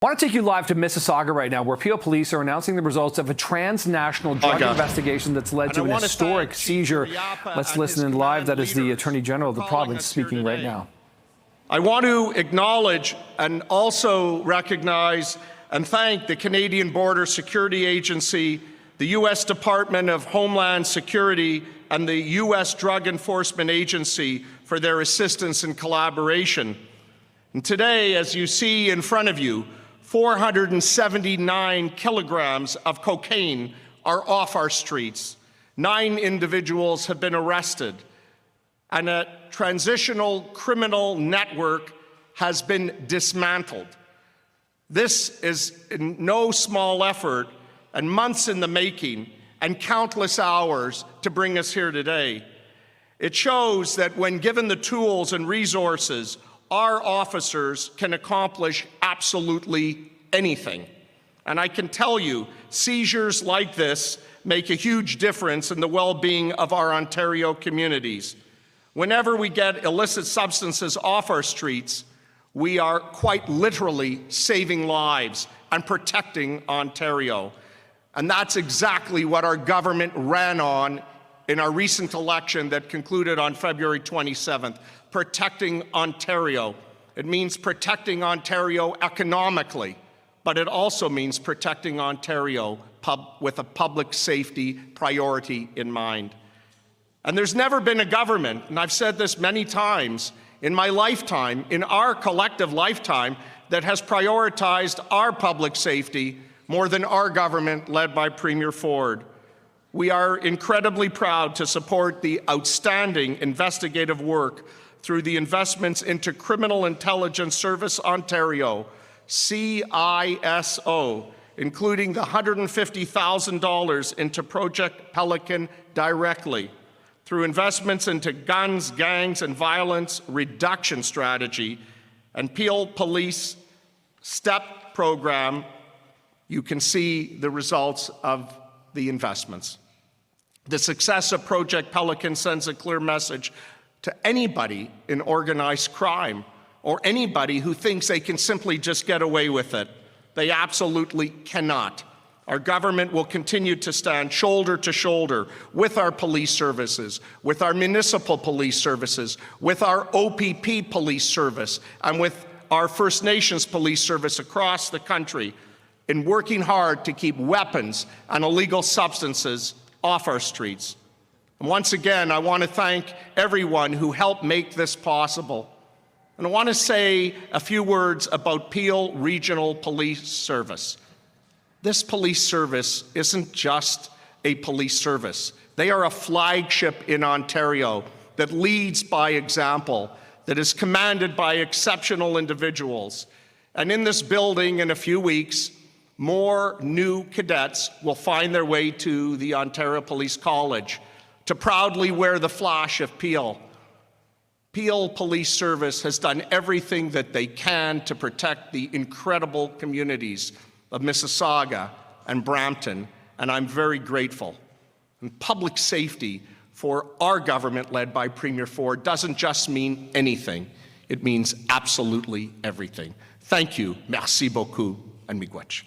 I want to take you live to Mississauga right now, where Peel Police are announcing the results of a transnational drug investigation that's led to an historic seizure. Let's listen in live. That is the Attorney General of the province speaking right now. I want to acknowledge and also recognize and thank the Canadian Border Security Agency, the U.S. Department of Homeland Security, and the U.S. Drug Enforcement Agency for their assistance and collaboration. And today, as you see in front of you, 479 kilograms of cocaine are off our streets. 9 individuals have been arrested, and a transitional criminal network has been dismantled. This is no small effort and months in the making and countless hours to bring us here today. It shows that when given the tools and resources, our officers can accomplish absolutely anything. And I can tell you, seizures like this make a huge difference in the well-being of our Ontario communities. Whenever we get illicit substances off our streets, we are quite literally saving lives and protecting Ontario. And that's exactly what our government ran on in our recent election that concluded on February 27th, protecting Ontario. It means protecting Ontario economically, but it also means protecting Ontario with a public safety priority in mind. And there's never been a government, and I've said this many times, in my lifetime, in our collective lifetime, that has prioritized our public safety more than our government led by Premier Ford. We are incredibly proud to support the outstanding investigative work through the investments into Criminal Intelligence Service Ontario, CISO, including the $150,000 into Project Pelican directly, through investments into guns, gangs, and violence reduction strategy, and Peel Police STEP program. You can see the results of the investments. The success of Project Pelican sends a clear message to anybody in organized crime or anybody who thinks they can simply just get away with it. They absolutely cannot. Our government will continue to stand shoulder to shoulder with our police services, with our municipal police services, with our OPP police service, and with our First Nations police service across the country in working hard to keep weapons and illegal substances off our streets. And once again, I want to thank everyone who helped make this possible. And I want to say a few words about Peel Regional Police Service. This police service isn't just a police service. They are a flagship in Ontario that leads by example, that is commanded by exceptional individuals. And in this building in a few weeks, more new cadets will find their way to the Ontario Police College to proudly wear the flash of Peel. Peel Police Service has done everything that they can to protect the incredible communities of Mississauga and Brampton, and I'm very grateful. And public safety for our government led by Premier Ford doesn't just mean anything, it means absolutely everything. Thank you, merci beaucoup, and miigwech.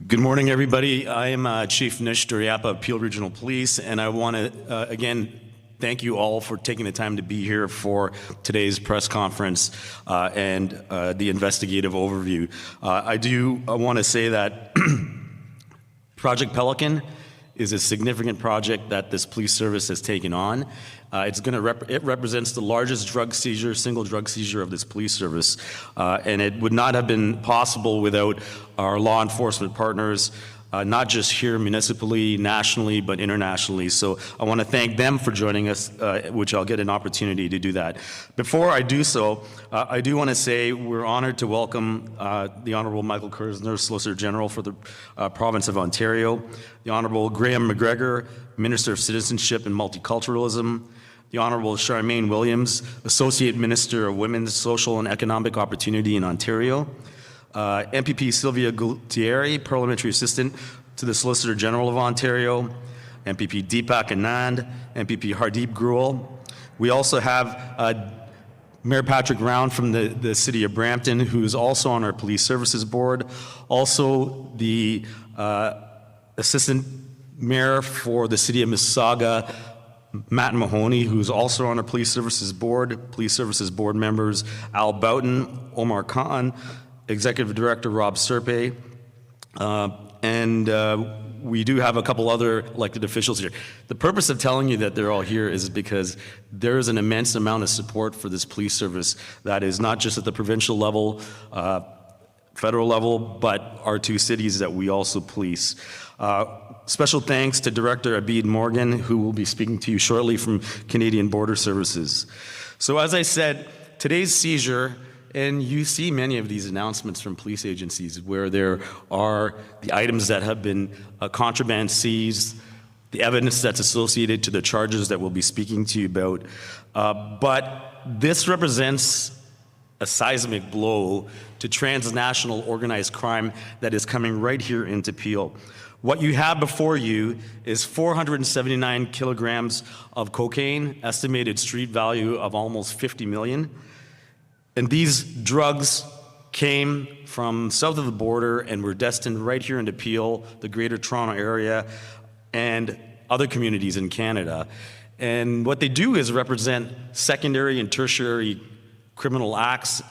Good morning, everybody. I am Chief Nish Duriapa of Peel Regional Police, and I want to, again, thank you all for taking the time to be here for today's press conference and the investigative overview. I want to say that Project Pelican is a significant project that this police service has taken on. It represents the largest single drug seizure of this police service, and it would not have been possible without our law enforcement partners, not just here municipally, nationally, but internationally. So I want to thank them for joining us, which I'll get an opportunity to do that. Before I do so, I do want to say we're honored to welcome the Honourable Michael Kerzner, Solicitor General for the Province of Ontario, the Honourable Graham McGregor, Minister of Citizenship and Multiculturalism, the Honourable Charmaine Williams, Associate Minister of Women's Social and Economic Opportunity in Ontario, MPP Sylvia Gultieri, Parliamentary Assistant to the Solicitor General of Ontario, MPP Deepak Anand, MPP Hardeep Grewal. We also have Mayor Patrick Round from the City of Brampton, who is also on our Police Services Board. Also, the Assistant Mayor for the City of Mississauga, Matt Mahoney, who's also on our Police Services Board. Police Services Board members Al Boughton, Omar Khan, Executive Director Rob Serpe, and we do have a couple other elected officials here. The purpose of telling you that they're all here is because there is an immense amount of support for this police service that is not just at the provincial level, federal level, but our two cities that we also police. Special thanks to Director Abid Morgan, who will be speaking to you shortly from Canadian Border Services. So as I said, today's seizure, and you see many of these announcements from police agencies where there are the items that have been contraband seized, the evidence that's associated to the charges that we'll be speaking to you about. But this represents a seismic blow to transnational organized crime that is coming right here into Peel. What you have before you is 479 kilograms of cocaine, estimated street value of almost 50 million. And these drugs came from south of the border and were destined right here into Peel, the Greater Toronto Area, and other communities in Canada. And what they do is represent secondary and tertiary criminal acts,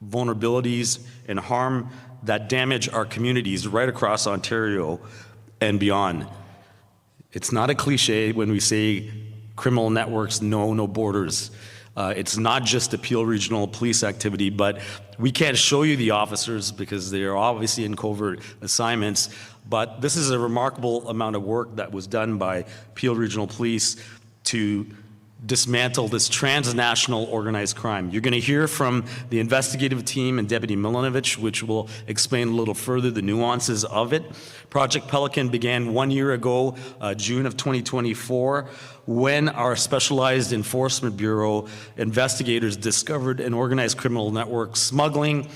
vulnerabilities, and harm that damage our communities right across Ontario and beyond. It's not a cliche when we say criminal networks know no borders. It's not just a Peel Regional Police activity, but we can't show you the officers because they are obviously in covert assignments. But this is a remarkable amount of work that was done by Peel Regional Police to dismantle this transnational organized crime. You're going to hear from the investigative team and Deputy Milanovic, which will explain a little further the nuances of it. Project Pelican began 1 year ago, June of 2024, when our Specialized Enforcement Bureau investigators discovered an organized criminal network smuggling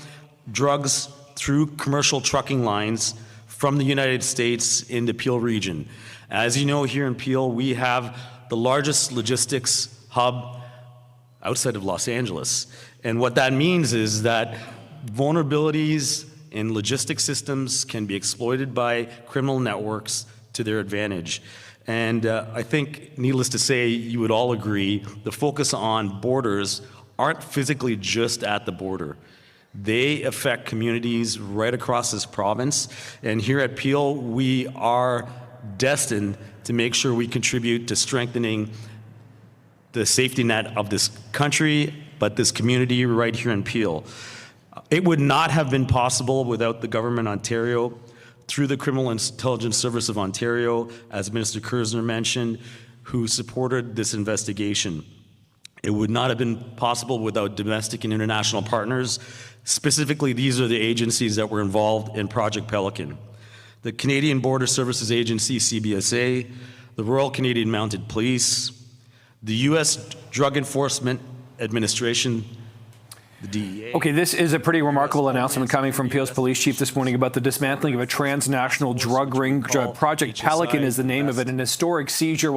drugs through commercial trucking lines from the United States into Peel region. As you know, here in Peel, we have the largest logistics hub outside of Los Angeles. And what that means is that vulnerabilities in logistics systems can be exploited by criminal networks to their advantage. And I think, needless to say, you would all agree, the focus on borders aren't physically just at the border. They affect communities right across this province. And here at Peel, we are destined to make sure we contribute to strengthening the safety net of this country, but this community right here in Peel. It would not have been possible without the government of Ontario, through the Criminal Intelligence Service of Ontario, as Minister Kersner mentioned, who supported this investigation. It would not have been possible without domestic and international partners. Specifically, these are the agencies that were involved in Project Pelican: the Canadian Border Services Agency, CBSA, the Royal Canadian Mounted Police, the U.S. Drug Enforcement Administration, the DEA. Okay, this is a pretty remarkable announcement coming from Peel's Police Chief this morning about the dismantling of a transnational drug ring. Project Pelican is the name of it, an historic seizure.